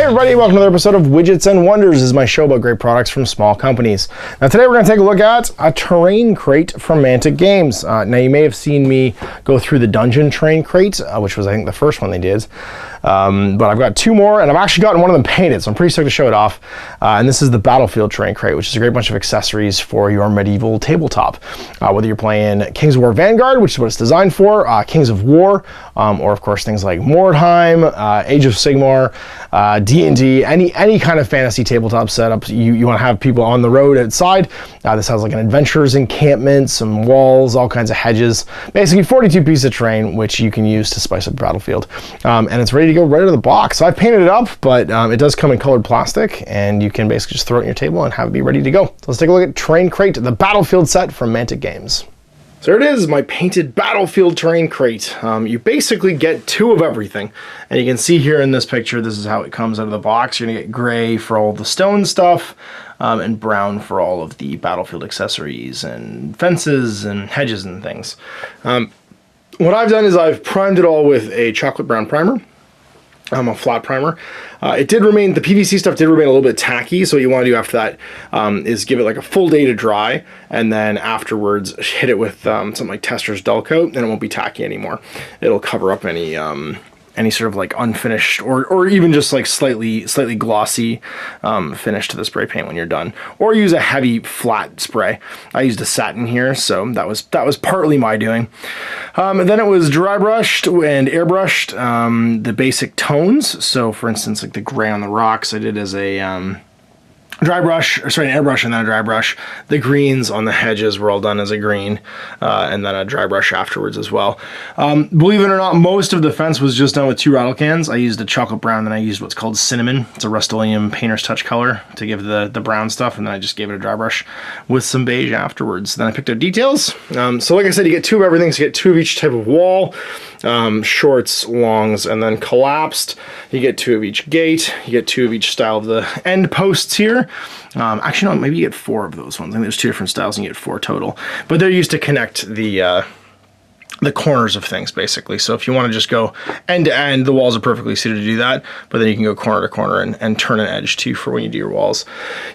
everybody, welcome to another episode of Widgets and Wonders. This is my show about great products from small companies. Now today we're going to take a look at a terrain crate from Mantic Games. Now you may have seen me go through the dungeon terrain crate, which was I think the first one they did. But I've got two more, and I've actually gotten one of them painted, so I'm pretty stoked to show it off. And this is the Battlefield terrain crate, which is a great bunch of accessories for your medieval tabletop. Whether you're playing Kings of War Vanguard, which is what it's designed for, Kings of War, or of course things like Mordheim, Age of Sigmar, D&D, any kind of fantasy tabletop setup. You want to have people on the road outside. This has like an adventurer's encampment, some walls, all kinds of hedges. Basically 42 pieces of terrain, which you can use to spice up the battlefield. And it's ready to go right out of the box. So I've painted it up, but it does come in colored plastic, and you can basically just throw it on your table and have it be ready to go. So let's take a look at Terrain Crate, the Battlefield set from Mantic Games. So here it is, my painted Battlefield terrain crate. You basically get two of everything. And you can see here in this picture, this is how it comes out of the box. You're gonna get gray for all the stone stuff, and brown for all of the Battlefield accessories and fences and hedges and things. What I've done is I've primed it all with a chocolate brown primer. A flat primer. It did remain, the PVC stuff did remain a little bit tacky, so what you want to do after that is give it like a full day to dry, and then afterwards hit it with something like Tester's Dull Coat, and it won't be tacky anymore. It'll cover up any sort of like unfinished or even just like slightly glossy finish to the spray paint when you're done. Or use a heavy flat spray. I used a satin here, so that was partly my doing. And then it was dry brushed and airbrushed the basic tones. So for instance, like the gray on the rocks, I did as a dry brush, or sorry, an airbrush and then a dry brush. The greens on the hedges were all done as a green, and then a dry brush afterwards as well. Believe it or not, most of the fence was just done with two rattle cans. I used a chocolate brown, then I used what's called cinnamon. It's a Rust-Oleum painter's touch color to give the brown stuff, and then I just gave it a dry brush with some beige afterwards. Then I picked out details. So like I said, you get two of everything, so you get two of each type of wall, shorts, longs, and then collapsed. You get two of each gate. You get two of each style of the end posts here. Actually, no, maybe you get four of those ones. I think there's two different styles and you get four total. But they're used to connect the corners of things, basically. So if you want to just go end to end, the walls are perfectly suited to do that. But then you can go corner to corner and turn an edge too for when you do your walls.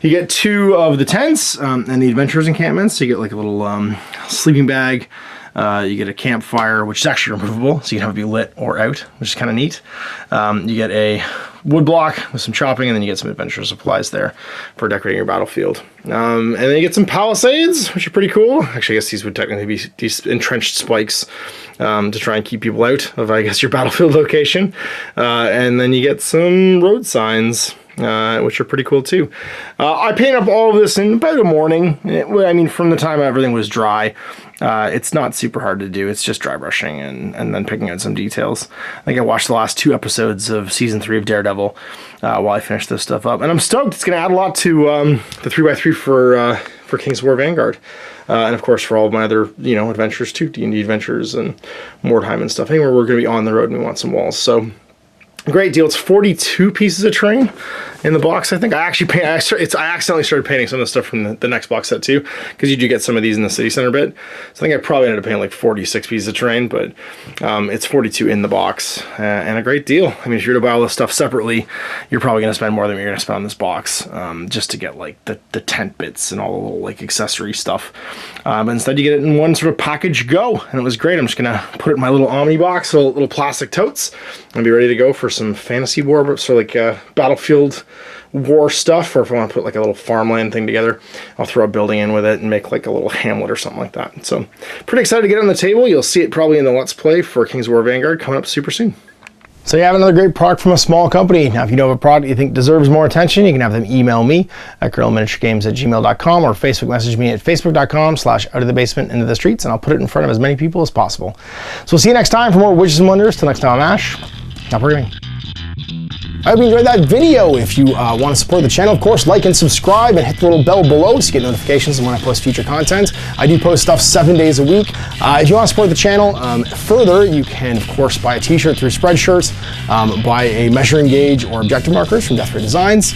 You get two of the tents and the adventurer's encampments. So you get like a little sleeping bag. You get a campfire, which is actually removable, so you can have it be lit or out, which is kind of neat. You get a wood block with some chopping, and then you get some adventure supplies there for decorating your battlefield. And then you get some palisades, which are pretty cool. Actually, I guess these would technically be these entrenched spikes to try and keep people out of, I guess, your battlefield location. And then you get some road signs, which are pretty cool too. I painted up all of this in about a morning. I mean, from the time everything was dry. It's not super hard to do. It's just dry brushing and then picking out some details. I think I watched the last two episodes of season 3 of Daredevil while I finished this stuff up, and I'm stoked. It's going to add a lot to the 3x3 for Kings of War Vanguard, and of course for all of my other adventures too, D&D adventures and Mordheim and stuff. Anywhere we're going to be on the road and we want some walls. So great deal. It's 42 pieces of terrain in the box. I think I accidentally started painting some of the stuff from the next box set too, because you do get some of these in the city center bit. So I think I probably ended up painting like 46 pieces of terrain, but it's 42 in the box, and a great deal. I mean, if you're to buy all this stuff separately, you're probably going to spend more than you're going to spend on this box, just to get like the tent bits and all the little like accessory stuff. But instead you get it in one sort of package go, and it was great. I'm just going to put it in my little Omni box, little plastic totes, and be ready to go for some fantasy war, so like Battlefield war stuff, or if I want to put like a little farmland thing together, I'll throw a building in with it and make like a little hamlet or something like that. So pretty excited to get it on the table. You'll see it probably in the Let's Play for Kings of War Vanguard coming up super soon. So you have another great product from a small company. Now, if you know of a product you think deserves more attention, you can have them email me at guerrillaminiaturegames@gmail.com or Facebook message me at facebook.com/outofthebasement into the streets, and I'll put it in front of as many people as possible. So we'll see you next time for more Widgets and Wonders. Till next time, I'm Ash. Stop programming. I hope you enjoyed that video. If you want to support the channel, of course, like and subscribe and hit the little bell below so you get notifications when I post future content. I do post stuff 7 days a week. If you want to support the channel further, you can, of course, buy a t-shirt through Spreadshirts, buy a measuring gauge or objective markers from Death Ray Designs,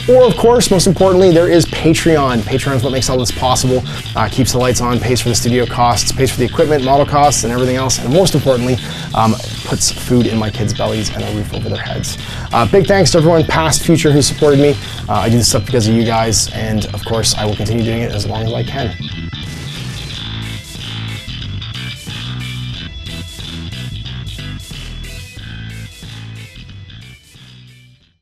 or, of course, most importantly, there is Patreon. Patreon is what makes all this possible, keeps the lights on, pays for the studio costs, pays for the equipment, model costs, and everything else, and most importantly, puts food in my kids' bellies and a roof over their heads. Big thanks to everyone, past, future, who supported me. I do this stuff because of you guys, and of course, I will continue doing it as long as I can.